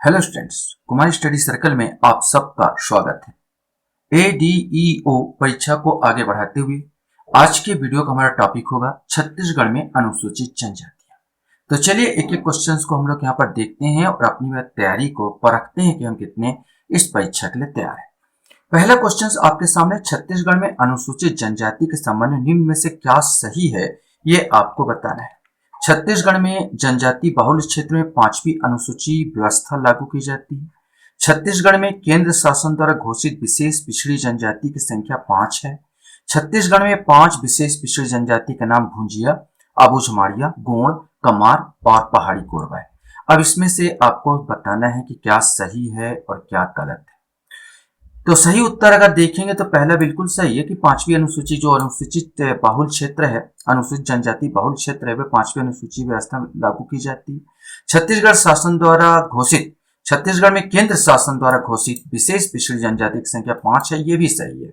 Hello students, कुमारी study circle में आप सबका स्वागत है। एडीईओ परीक्षा को आगे बढ़ाते हुए आज के वीडियो का हमारा टॉपिक होगा छत्तीसगढ़ में अनुसूचित जनजातियां। तो चलिए एक एक क्वेश्चंस को हम लोग यहाँ पर देखते हैं और अपनी तैयारी को परखते हैं कि हम कितने इस परीक्षा के लिए तैयार हैं। पहला क्वेश्चन आपके सामने, छत्तीसगढ़ में अनुसूचित जनजाति के संबंध में निम्न में से क्या सही है, ये आपको बताना है। छत्तीसगढ़ में जनजाति बहुल क्षेत्र में 5वीं अनुसूची व्यवस्था लागू की जाती है। छत्तीसगढ़ में केंद्र शासन द्वारा घोषित विशेष पिछड़ी जनजाति की संख्या 5 है। छत्तीसगढ़ में 5 विशेष पिछड़ी जनजाति का नाम भुंजिया, अबूझमाड़िया, गोंड, कमार और पहाड़ी कोरबा है। अब इसमें से आपको बताना है कि क्या सही है और क्या गलत है। तो सही उत्तर अगर देखेंगे तो पहला बिल्कुल सही है कि 5वीं अनुसूची जो अनुसूचित बहुल क्षेत्र है, अनुसूचित जनजाति बहुल क्षेत्र है, वह 5वीं अनुसूची व्यवस्था लागू की जाती है। छत्तीसगढ़ शासन द्वारा घोषित, छत्तीसगढ़ में केंद्र शासन द्वारा घोषित विशेष पिछड़ी जनजाति की संख्या 5 है, ये भी सही है।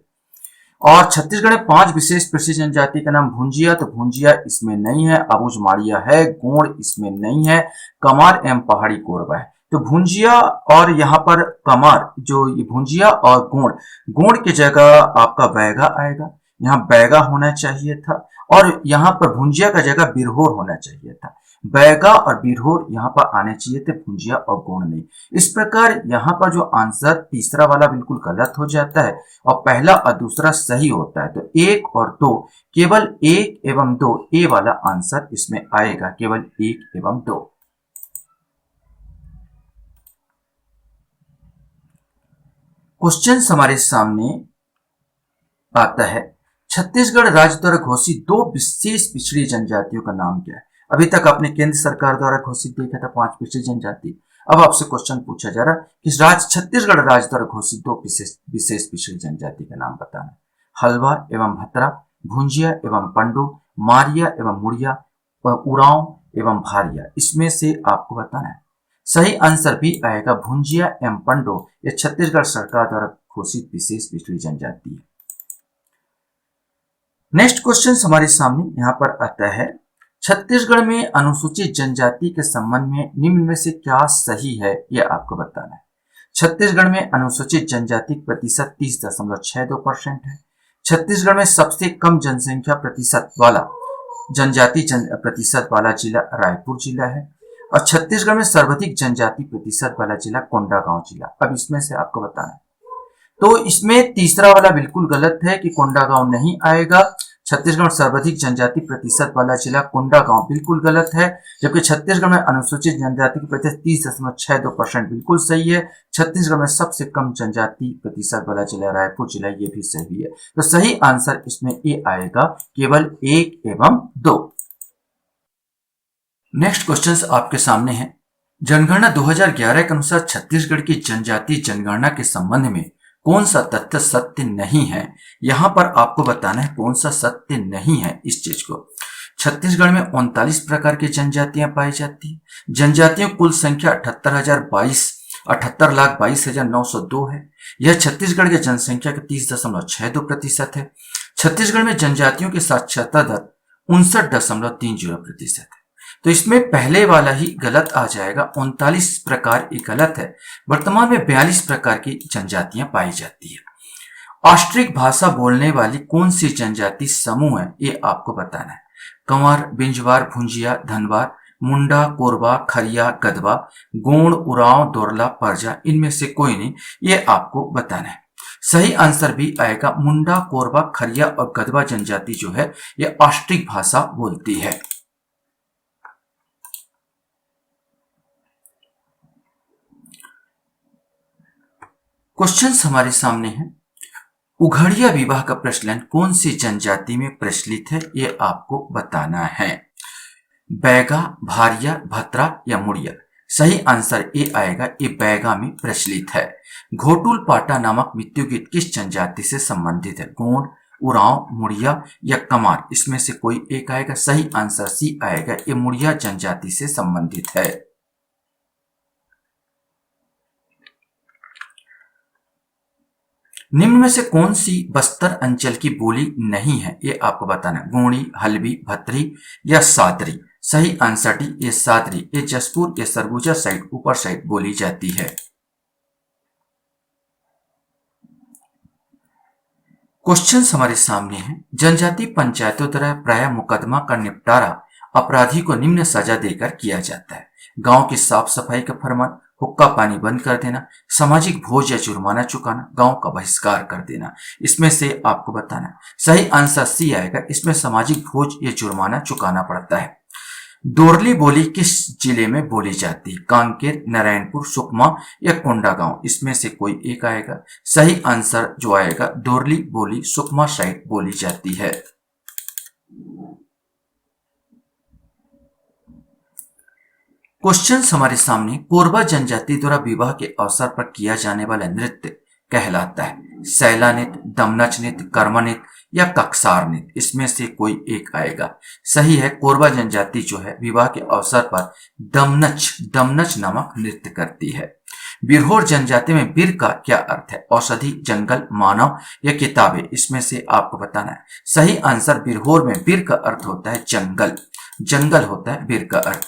और छत्तीसगढ़ में 5 विशेष पिछड़ी जनजाति का नाम भुंजिया, तो भुंजिया इसमें नहीं है, अबूझमाड़िया है, गोंड इसमें नहीं है, कमार एवं पहाड़ी कोरबा है। तो भुंजिया और यहाँ पर कमार, जो ये भुंजिया और गोंड, गोंड की जगह आपका बैगा आएगा, यहाँ बैगा होना चाहिए था, और यहाँ पर भुंजिया का जगह बिरहोर होना चाहिए था। बैगा और बिरहोर यहाँ पर आने चाहिए थे, भुंजिया और गोंड नहीं। इस प्रकार यहाँ पर जो आंसर तीसरा वाला बिल्कुल गलत हो जाता है और पहला और दूसरा सही होता है। तो 1 और 2, केवल 1 एवं 2, ए वाला आंसर इसमें आएगा, केवल 1 एवं 2। क्वेश्चन हमारे सामने आता है, छत्तीसगढ़ राज्य द्वारा घोषित 2 विशेष पिछड़ी जनजातियों का नाम क्या है। अभी तक आपने केंद्र सरकार द्वारा घोषित देखा था 5 पिछड़ी जनजाति। अब आपसे क्वेश्चन पूछा जा रहा है कि राज्य छत्तीसगढ़ राज्य द्वारा घोषित 2 विशेष पिछड़ी जनजाति का नाम बताना है। हलवा एवं भतरा, भुंजिया एवं पंडो, मारिया एवं मुड़िया, उरांव एवं भारिया, इसमें से आपको बताना है। सही आंसर भी आएगा भुंजिया एवं पंडो, ये छत्तीसगढ़ सरकार द्वारा घोषित विशेष पिछड़ी जनजाति है। नेक्स्ट क्वेश्चन हमारे सामने यहाँ पर आता है, छत्तीसगढ़ में अनुसूचित जनजाति के संबंध में निम्न में से क्या सही है, यह आपको बताना है। छत्तीसगढ़ में अनुसूचित जनजाति प्रतिशत 30.62% है। छत्तीसगढ़ में सबसे कम जनसंख्या प्रतिशत वाला जनजाति प्रतिशत वाला जिला रायपुर जिला है, और छत्तीसगढ़ में सर्वाधिक जनजाति प्रतिशत वाला जिला कोंडागांव जिला। अब इसमें से आपको बताना है, तो इसमें तीसरा वाला बिल्कुल गलत है कि कोंडागांव नहीं आएगा। छत्तीसगढ़ सर्वाधिक जनजाति प्रतिशत वाला जिला कोंडागांव बिल्कुल गलत है, जबकि छत्तीसगढ़ में अनुसूचित जनजाति की प्रतिशत 30.62% बिल्कुल सही है। छत्तीसगढ़ में सबसे कम जनजाति प्रतिशत वाला जिला रायपुर जिला, ये भी सही है। तो सही आंसर इसमें ए आएगा, केवल 1 एवं 2। नेक्स्ट क्वेश्चन आपके सामने है, जनगणना 2011 के अनुसार छत्तीसगढ़ की जनजाति जनगणना के संबंध में कौन सा तथ्य सत्य नहीं है। यहां पर आपको बताना है कौन सा सत्य नहीं है इस चीज को। छत्तीसगढ़ में 39 प्रकार की जनजातियां पाई जाती है। जनजातियों कुल संख्या 78,22,902 है। यह छत्तीसगढ़ की जनसंख्या के 30.62% है। छत्तीसगढ़ में जनजातियों की साक्षरता दर 59.30% है। तो इसमें पहले वाला ही गलत आ जाएगा, 39 प्रकार ये गलत है। वर्तमान में 42 प्रकार की जनजातियां पाई जाती है। ऑस्ट्रिक भाषा बोलने वाली कौन सी जनजाति समूह है, ये आपको बताना है। कंवर, बिंजवार, भुंजिया, धनवार, मुंडा, कोरबा, खरिया, गदवा, गोंड, उरांव, दोरला, परजा, इनमें से कोई नहीं, ये आपको बताना है। सही आंसर भी आएगा मुंडा, कोरबा, खरिया और गदवा जनजाति जो है ये ऑस्ट्रिक भाषा बोलती है। क्वेश्चन हमारे सामने है, उघड़िया विवाह का प्रचलन कौन सी जनजाति में प्रचलित है, ये आपको बताना है। बैगा, भारिया, भतरा या मुड़िया। सही आंसर ए आएगा, ये बैगा में प्रचलित है। घोटुल पाटा नामक मृत्यु गीत किस जनजाति से संबंधित है। गोंड, उरांव, मुड़िया या कमार, इसमें से कोई एक आएगा। सही आंसर सी आएगा, ये मुड़िया जनजाति से संबंधित है। निम्न में से कौन सी बस्तर अंचल की बोली नहीं है, ये आपको बताना है। गोंडी, हल्बी, भत्री या सादरी। सही आंसर डी, ये सादरी। ये जसपुर, ये सरगुजा साइड, ऊपर साइड बोली जाती है। क्वेश्चन हमारे सामने है। जनजाति पंचायतों द्वारा प्राय मुकदमा का निपटारा अपराधी को निम्न सजा देकर किया जाता है। गांव की साफ सफाई का फरमान, हुक्का पानी बंद कर देना, सामाजिक भोज या जुर्माना चुकाना, गांव का बहिष्कार कर देना। इसमें से आपको बताना है। सही आंसर सी आएगा। इसमें सामाजिक भोज या जुर्माना चुकाना पड़ता है। दोरली बोली किस जिले में बोली जाती है? कांकेर, नारायणपुर, सुकमा या कोंडागांव। इसमें से कोई एक आएगा। सही आंसर जो आएगा, दोरली बोली सुकमा साइड बोली जाती है। क्वेश्चन हमारे सामने। कोरबा जनजाति द्वारा विवाह के अवसर पर किया जाने वाला नृत्य कहलाता है? सैला नृत्य, दमनच नृत्य, कर्म नृत्य या कक्सार नृत्य। इसमें से कोई एक आएगा। सही है, कोरबा जनजाति जो है विवाह के अवसर पर दमनच नामक नृत्य करती है। बिरहोर जनजाति में बीर का क्या अर्थ है? औषधि, जंगल, मानव या किताबें। इसमें से आपको बताना है। सही आंसर, बिरहोर में बीर का अर्थ होता है जंगल। जंगल होता है बीर का अर्थ।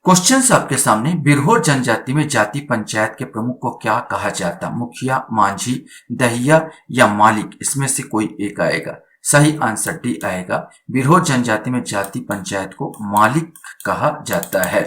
क्वेश्चन आपके सामने। बिरहोर जनजाति में जाति पंचायत के प्रमुख को क्या कहा जाता? मुखिया, मांझी, दहिया या मालिक। इसमें से कोई एक आएगा। सही आंसर डी आएगा। बिरहोर जनजाति में जाति पंचायत को मालिक कहा जाता है।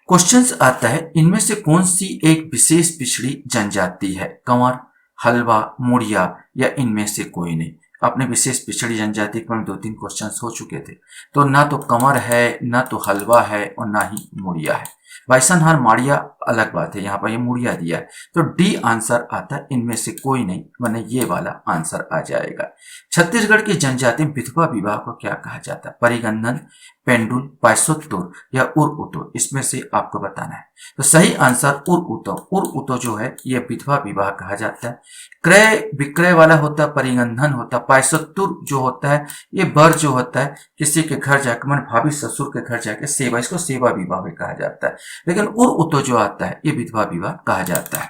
क्वेश्चन आता है। इनमें से कौन सी एक विशेष पिछड़ी जनजाति है? कंवर, हलवा, मुड़िया या इनमें से कोई नहीं। अपने विशेष पिछड़ी जनजाति पर 2-3 क्वेश्चंस हो चुके थे। तो ना तो कंवर है, ना तो हलवा है और ना ही मुड़िया है। बाइसनहार, माड़िया अलग बात है, यहाँ पर ये मुड़िया दिया है। तो डी आंसर आता है। इनमें से कोई नहीं, वरना ये वाला आंसर आ जाएगा। छत्तीसगढ़ की जनजाति में विधवा विवाह को क्या कहा जाता है? परिगंधन, पेंडुल, पैसोत्तोर या उर उतो। इसमें से आपको बताना है। तो सही आंसर उर उतो जो है ये विधवा विवाह कहा जाता है। क्रय विक्रय वाला होता है, परिगंधन होता है। पैसोत्तुर जो होता है ये बर जो होता है किसी के घर जाकर, मन भाभी ससुर के घर जाकर सेवा, इसको सेवा विवाह भी कहा जाता है। लेकिन उर उतो जो आता है ये विधवा विवाह कहा जाता है।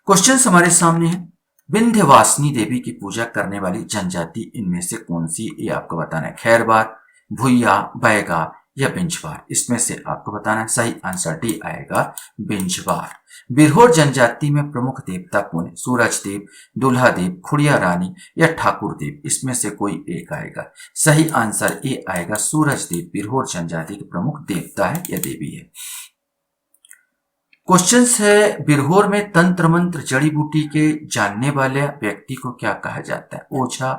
क्वेश्चन हमारे सामने है। विंध्यवासिनी देवी की पूजा करने वाली जनजाति इनमें से कौन सी, ये आपको बताना है। खैरवार, भुइया, बैगा या बिंझवार। इसमें से आपको बताना है। सही आंसर डी आएगा, बिंझवार। बिरहोर जनजाति में प्रमुख देवता कौन है? सूरज देव, दुल्हा देव, खुड़िया रानी या ठाकुर देव। इसमें से कोई एक आएगा। सही आंसर ए आएगा, सूरज देव बिरहोर जनजाति के प्रमुख देवता है या देवी है। क्वेश्चन है। बिरहोर में तंत्र मंत्र जड़ी बूटी के जानने वाले व्यक्ति को क्या कहा जाता है? ओझा,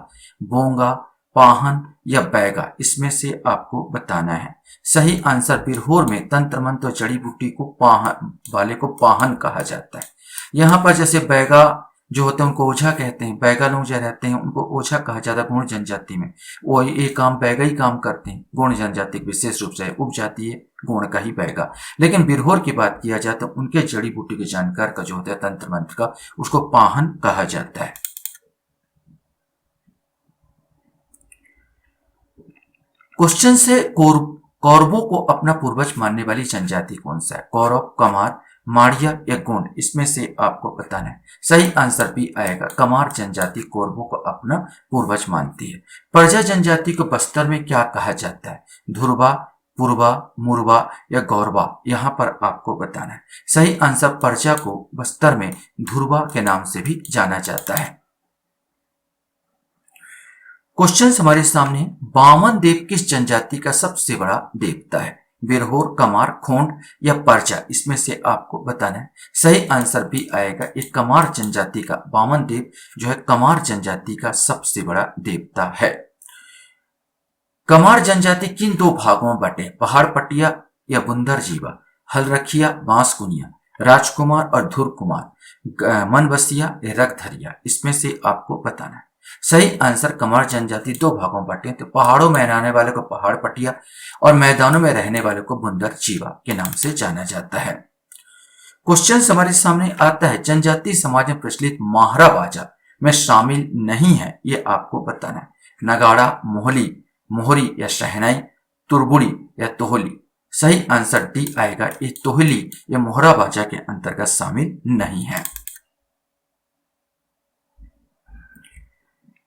बोंगा, पाहन या बैगा। इसमें से आपको बताना है। सही आंसर, बिरहोर में तंत्र मंत्र जड़ी बूटी को पाहन वाले को पाहन कहा जाता है। यहाँ पर जैसे बैगा जो होते हैं उनको ओझा कहते हैं। बैगा लोग जो रहते हैं उनको ओझा कहा जाता है। गुण जनजाति में वो ये काम बैगा ही काम करते हैं। गुण जनजाति विशेष रूप से उपजाति है गुण का ही बैगा। लेकिन बिरहोर की बात किया जाए तो उनके जड़ी बूटी के जानकार का जो होता है तंत्र मंत्र का, उसको पाहन कहा जाता है। क्वेश्चन से। कौरवों को अपना पूर्वज मानने वाली जनजाति कौन सा है? कौरव, कमार, माड़िया या गोंड। इसमें से आपको बताना है। सही आंसर भी आएगा। कमार जनजाति कौरवों को अपना पूर्वज मानती है। प्रजा जनजाति को बस्तर में क्या कहा जाता है? धुरवा, पुरवा, मुरवा या गौरवा। यहाँ पर आपको बताना है। सही आंसर, प्रजा को बस्तर में धुरवा के नाम से भी जाना जाता है। क्वेश्चन हमारे सामने। बामन देव किस जनजाति का सबसे बड़ा देवता है? बिरहोर, कमार, खोंड या परचा। इसमें से आपको बताना है। सही आंसर भी आएगा। एक कमार जनजाति का बामन देव जो है कमार जनजाति का सबसे बड़ा देवता है। कमार जनजाति किन 2 भागों में बटे? पहाड़ पटिया या बुंदर जीवा, हलरखिया, बांसकुनिया, राजकुमार और धुर कुमार, मनबसिया या रगधरिया। इसमें से आपको बताना है। सही आंसर, कमार जनजाति 2 भागों में बटे। तो पहाड़ों में रहने वाले को पहाड़ पटिया और मैदानों में रहने वाले को बुंदर जीवा के नाम से जाना जाता है। क्वेश्चन हमारे सामने आता है। जनजाति समाज में प्रचलित माहरा बाजा में शामिल नहीं है, ये आपको बताना है। नगाड़ा, मोहली, मोहरी या शहनाई, तुरबुड़ी या तोहली। सही आंसर डी आएगा, ये तोहली ये मोहरा बाजा के अंतर्गत शामिल नहीं है।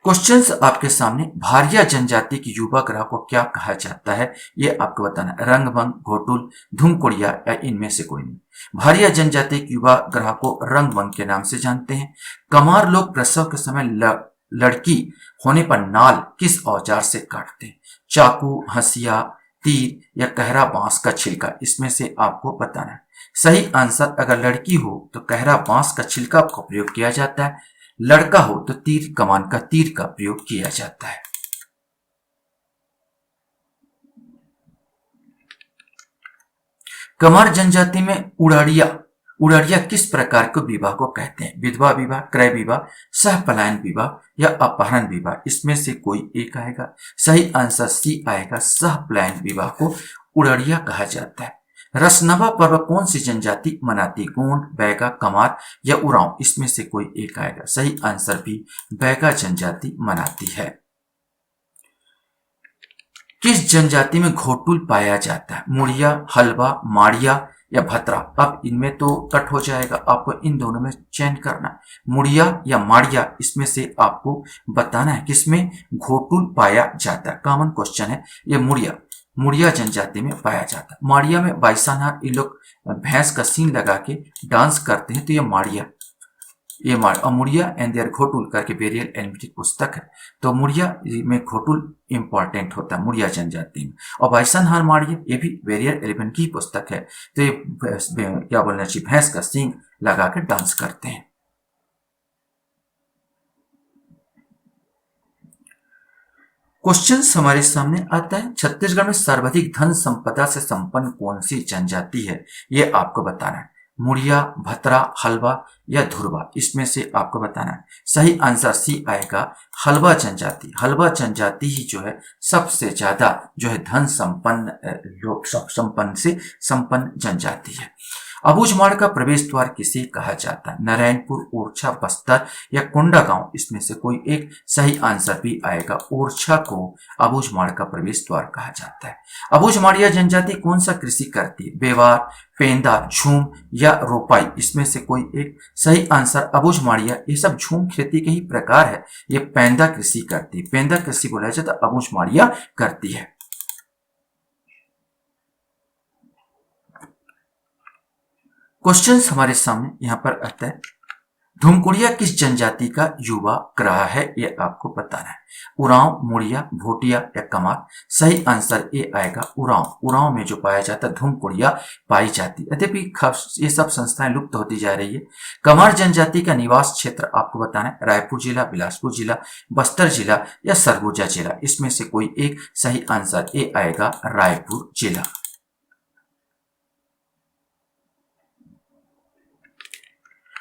क्वेश्चंस आपके सामने, भारिया जनजाति की युवा ग्रह को क्या कहा जाता है, ये आपको बताना है। रंगभंग, घोटुल, धूमकुड़िया या इनमें से कोई नहीं। भारिया जनजाति की युवा ग्रह को रंगभंग के नाम से जानते हैं। कमार लोग प्रसव के समय लड़की होने पर नाल किस औजार से काटते हैं? चाकू, हंसिया, तीर या कहरा बांस का छिलका, इसमें से आपको बताना है। सही आंसर, अगर लड़की हो तो कहरा बांस का छिलका का प्रयोग किया जाता है, लड़का हो तो तीर कमान का तीर का प्रयोग किया जाता है। कमार जनजाति में उड़ाड़िया किस प्रकार के विवाह को कहते हैं? विधवा विवाह, क्रय विवाह, सह पलायन विवाह या अपहरण विवाह, इसमें से कोई एक आएगा। सही आंसर सी आएगा, सह पलायन विवाह को उड़ाड़िया कहा जाता है। रसनवा पर्व कौन सी जनजाति मनाती? गोंड, बैगा, कमार या उरांव, इसमें से कोई एक आएगा। सही आंसर भी बैगा जनजाति मनाती है। किस जनजाति में घोटुल पाया जाता है? मुड़िया, हलवा, माड़िया या भतरा। अब इनमें तो कट हो जाएगा, आपको इन दोनों में चयन करना है। मुड़िया या माड़िया, इसमें से आपको बताना है किसमें घोटुल पाया जाता है। कॉमन क्वेश्चन है ये। मुड़िया जनजाति में पाया जाता है। माड़िया में बाइसानहार, ये लोग भैंस का सींग लगा के डांस करते हैं, तो ये माड़िया, और मुड़िया एंड देयर घोटुल करके वेरियल एलिमेंट्री पुस्तक है, तो मुड़िया में घोटुल इंपॉर्टेंट होता है मुड़िया जनजाति में। और बाइसानहार माड़िया, ये भी वेरियल एलिमेंट की पुस्तक है, तो ये क्या बोलना चाहिए, भैंस का सींग लगा के डांस करते हैं। क्वेश्चन हमारे सामने आता है, छत्तीसगढ़ में सर्वाधिक धन संपदा से संपन्न कौन सी जनजाति है, ये आपको बताना है। मुड़िया, भतरा, हलवा या धुरवा, इसमें से आपको बताना है। सही आंसर सी आएगा, हलवा जनजाति। हलवा जनजाति ही जो है सबसे ज्यादा जो है धन संपन्न जनजाति है। अबूझमाड़ का प्रवेश द्वार किसे कहा जाता है? नारायणपुर, ओरछा, बस्तर या कोंडागांव, इसमें से कोई एक। सही आंसर भी आएगा, ओरछा को अबूझमाड़ का प्रवेश द्वार कहा जाता है। अबूझमाड़िया जनजाति कौन सा कृषि करती है? बेवार, पेंदा, झूम या रोपाई, इसमें से कोई एक। सही आंसर, अबूझमाड़िया ये सब झूम खेती के ही प्रकार है, ये पेंदा कृषि करती है। पेंदा कृषि बोला जाता है, अबूझमाड़िया करती है। क्वेश्चंस हमारे सामने यहां पर आता है, धूमकुड़िया किस जनजाति का युवा ग्रह है, ये आपको बताना है। उरांव, मुड़िया, भोटिया या कमार। सही आंसर ए आएगा, उरांव। उरांव में जो पाया जाता है धूमकुड़िया पाई जाती है। यद्यपि ये सब संस्थाएं लुप्त होती जा रही है। कमार जनजाति का निवास क्षेत्र आपको बताना है। रायपुर जिला, बिलासपुर जिला, बस्तर जिला या सरगुजा जिला, इसमें से कोई एक। सही आंसर ए आएगा, रायपुर जिला।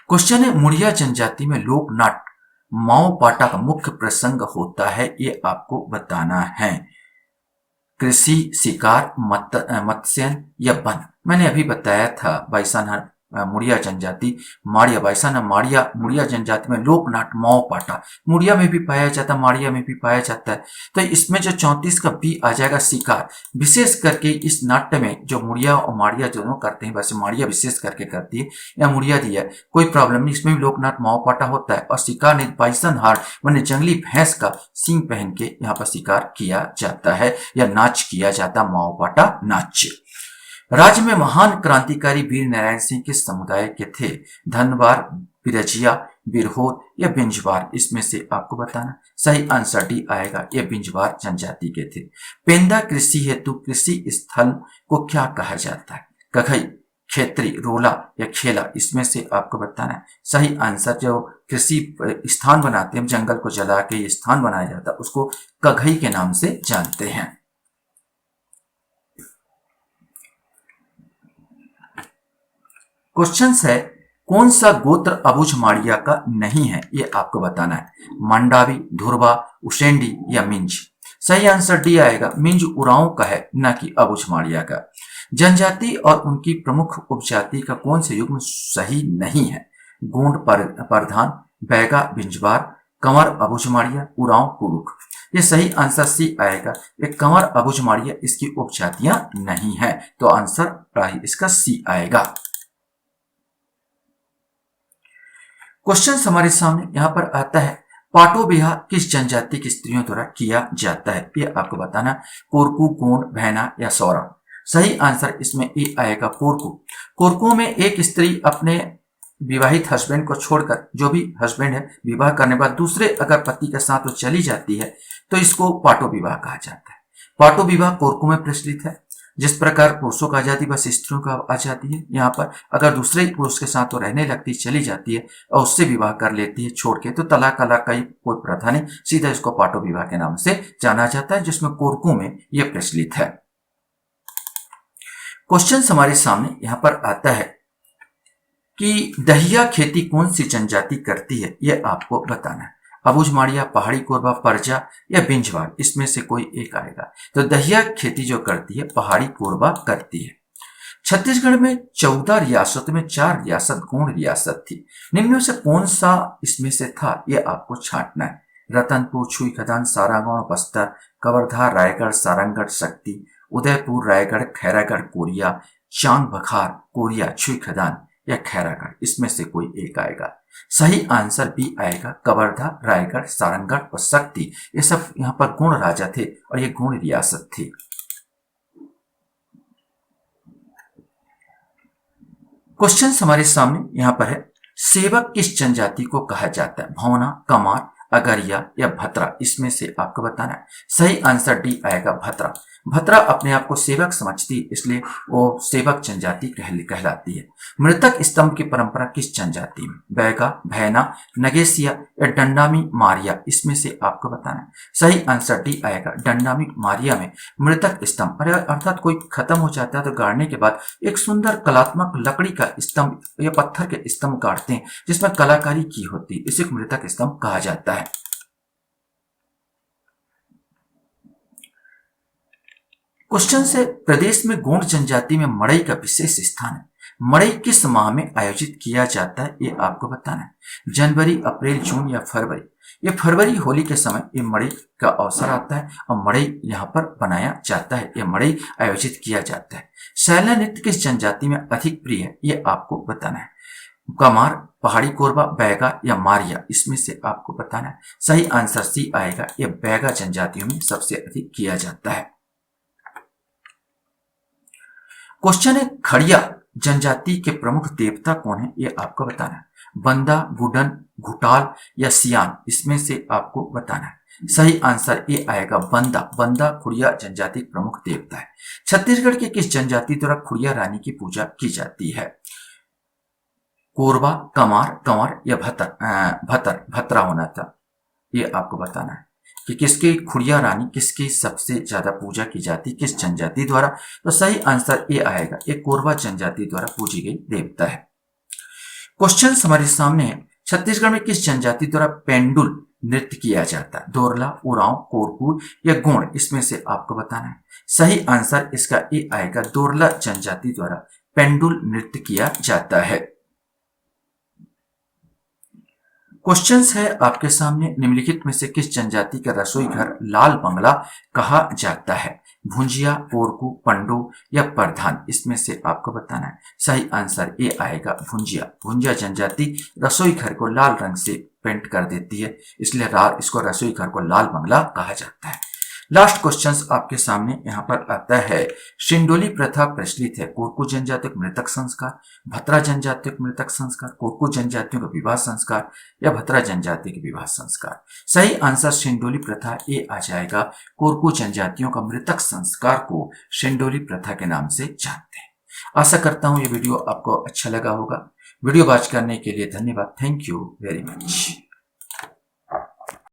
क्वेश्चन है, मुड़िया जनजाति में लोक नाट्य माओ पाटा का मुख्य प्रसंग होता है, ये आपको बताना है। कृषि, शिकार, मत्स्यन या वन। मैंने अभी बताया था बाइसानहार मुड़िया जनजाति, माड़िया, बाइसाना माड़िया, मुड़िया जनजाति में लोक नाट्य माओ पाटा, मुड़िया में भी पाया जाता है, माड़िया में भी पाया जाता है। तो इसमें जो 34 का बी आ जाएगा, शिकार। विशेष करके इस नाट्य में जो मुड़िया और माड़िया दोनों करते हैं, वैसे माड़िया विशेष करके करती है या मुड़िया दिया है, कोई प्रॉब्लम नहीं, इसमें भी लोकनाट्य माओ पाटा होता है। और शिकार ने बाइसनहार मैंने जंगली भैंस का सींग पहन के यहाँ पर शिकार किया जाता है या नाच किया जाता, माओ पाटा नाच। राज्य में महान क्रांतिकारी वीर नारायण सिंह किस समुदाय के थे? धनवार, बिरजिया, बिरहोर या बिंजवार, इसमें से आपको बताना। सही आंसर डी आएगा, ये बिंजवार जनजाति के थे। पेंदा कृषि हेतु कृषि स्थल को क्या कहा जाता है? कघई, क्षेत्री, रोला या खेला, इसमें से आपको बताना है। सही आंसर, जो कृषि स्थान बनाते हैं, जंगल को जला के ये स्थान बनाया जाता है, उसको कघई के नाम से जानते हैं। क्वेश्चन है, कौन सा गोत्र अबूझमाड़िया का नहीं है, ये आपको बताना है। मंडावी, धुरवा, उसेंडी या मिंज। सही आंसर डी आएगा, मिंज उरांव का है, न कि अबूझमाड़िया का। जनजाति और उनकी प्रमुख उपजाति का कौन से युग्म सही नहीं है? गोंड, परधान, बैगा, बिंजवार, कंवर, अबूझमाड़िया, उरांव, कुरुख। ये सही आंसर सी आएगा। ये कंवर अबुझमाड़िया इसकी उपजातियां नहीं है, तो आंसर इसका सी आएगा। क्वेश्चन हमारे सामने यहां पर आता है, पाटो बिहा किस जनजाति की स्त्रियों द्वारा किया जाता है? ये आपको बताना। कोरकू, गोंड, भैना या सौरा। सही आंसर इसमें ए आएगा, कोरकू। कोरकू में एक स्त्री अपने विवाहित हस्बैंड को छोड़कर, जो भी हस्बैंड है, विवाह करने के बाद दूसरे अगर पति के साथ वो चली जाती है तो इसको पाटो विवाह कहा जाता है। पाटो विवाह कोरकू में प्रचलित है। जिस प्रकार पुरुषों का आजादी बस स्त्रियों का आजादी है, यहाँ पर अगर दूसरे पुरुष के साथ वो रहने लगती, चली जाती है और उससे विवाह कर लेती है छोड़ के, तो तलाक का कोई प्रथा नहीं, सीधा इसको पाटो विवाह के नाम से जाना जाता है, जिसमें कोरकू में यह प्रचलित है। क्वेश्चन हमारे सामने यहाँ पर आता है कि दहिया खेती कौन सी जनजाति करती है? यह आपको बताना है। अबुझमाड़िया, पहाड़ी कोरबा, परजा या बिंजवाड़, इसमें से कोई एक आएगा। तो दहिया खेती जो करती है पहाड़ी कोरबा करती है। छत्तीसगढ़ में 14 रियासत में 4 रियासत गोंड रियासत थी। निम्न में से कौन सा इसमें से था? यह आपको छांटना है। रतनपुर, छुईखदान, सारागांव, बस्तर, कवर्धा, रायगढ़, सारंगढ़, शक्ति, उदयपुर, रायगढ़, खैरागढ़, कोरिया, चांग बखार, कोरिया, छुईखदान या खैरागढ़, इसमें से कोई एक आएगा। सही आंसर बी आएगा, कवर्धा, रायगढ़, सारंगढ़ और शक्ति। ये सब यहाँ पर गोंड राजा थे और ये गोंड रियासत थी। क्वेश्चन हमारे सामने यहाँ पर है, सेवक किस जनजाति को कहा जाता है? भौना, कमार, अगरिया या भतरा, इसमें से आपको बताना है। सही आंसर डी आएगा, भतरा। भतरा अपने आप को सेवक समझती, इसलिए वो सेवक जनजाति कहलाती है। मृतक स्तंभ की परंपरा किस जनजाति में? बैगा, भैना, नगेसिया या डंडामी मारिया, इसमें से आपको बताना है। सही आंसर डी आएगा, डंडामी मारिया में मृतक स्तंभ, अर्थात कोई खत्म हो जाता है तो गाड़ने के बाद एक सुंदर कलात्मक लकड़ी का स्तंभ या पत्थर के स्तंभ गाड़ते हैं जिसमें कलाकारी की होती है, इसे मृतक स्तंभ कहा जाता है। क्वेश्चन से, प्रदेश में गोंड जनजाति में मड़ई का विशेष स्थान है। मड़ई किस माह में आयोजित किया जाता है? ये आपको बताना है। जनवरी, अप्रैल, जून या फरवरी? ये फरवरी होली के समय ये मड़ई का अवसर आता है और मड़ई यहाँ पर बनाया जाता है, ये मड़ई आयोजित किया जाता है। सैला नृत्य किस जनजाति में अधिक प्रिय है? ये आपको बताना है। कमार, पहाड़ी कोरबा, बैगा या मारिया, इसमें से आपको बताना है। सही आंसर सी आएगा, ये बैगा जनजातियों में सबसे अधिक किया जाता है। क्वेश्चन है, खड़िया जनजाति के प्रमुख देवता कौन है? ये आपको बताना है। बंदा, गुडन, घुटाल या सियान, इसमें से आपको बताना है। सही आंसर ए आएगा, बंदा। बंदा खुड़िया जनजाति प्रमुख देवता है। छत्तीसगढ़ के किस जनजाति द्वारा खुड़िया रानी की पूजा की जाती है? कोरबा, कमार, कंवर या भतरा होना था, ये आपको बताना है कि किसकी खुड़िया रानी, किसकी सबसे ज्यादा पूजा की जाती, किस जनजाति द्वारा? तो सही आंसर ए आएगा, ये कोरबा जनजाति द्वारा पूजी गई देवता है। क्वेश्चन हमारे सामने है, छत्तीसगढ़ में किस जनजाति द्वारा पेंडुल नृत्य किया जाता है? दोरला, उरांव, कोरकू या गोंड, इसमें से आपको बताना है। सही आंसर इसका ए आएगा, दोरला जनजाति द्वारा पेंडुल नृत्य किया जाता है। क्वेश्चंस है आपके सामने, निम्नलिखित में से किस जनजाति का रसोई घर लाल बंगला कहा जाता है? भुंजिया, कोरकू, पंडो या प्रधान, इसमें से आपको बताना है। सही आंसर ए आएगा, भुंजिया। भुंजिया जनजाति रसोई घर को लाल रंग से पेंट कर देती है, इसलिए इसको रसोई घर को लाल बंगला कहा जाता है। लास्ट क्वेश्चंस आपके सामने यहाँ पर आता है, शिंडोली प्रथा प्रचलित है। कोरकू जनजातियों का मृतक संस्कार, भतरा जनजातियों का मृतक संस्कार, कोरकू जनजातियों का विवाह संस्कार या भतरा जनजाति के विवाह संस्कार? सही आंसर शिंडोली प्रथा ए आ जाएगा। कोरकू जनजातियों का मृतक संस्कार को शिंडोली प्रथा के नाम से जानते हैं। आशा करता हूं ये वीडियो आपको अच्छा लगा होगा। वीडियो वॉच करने के लिए धन्यवाद। Thank you very much.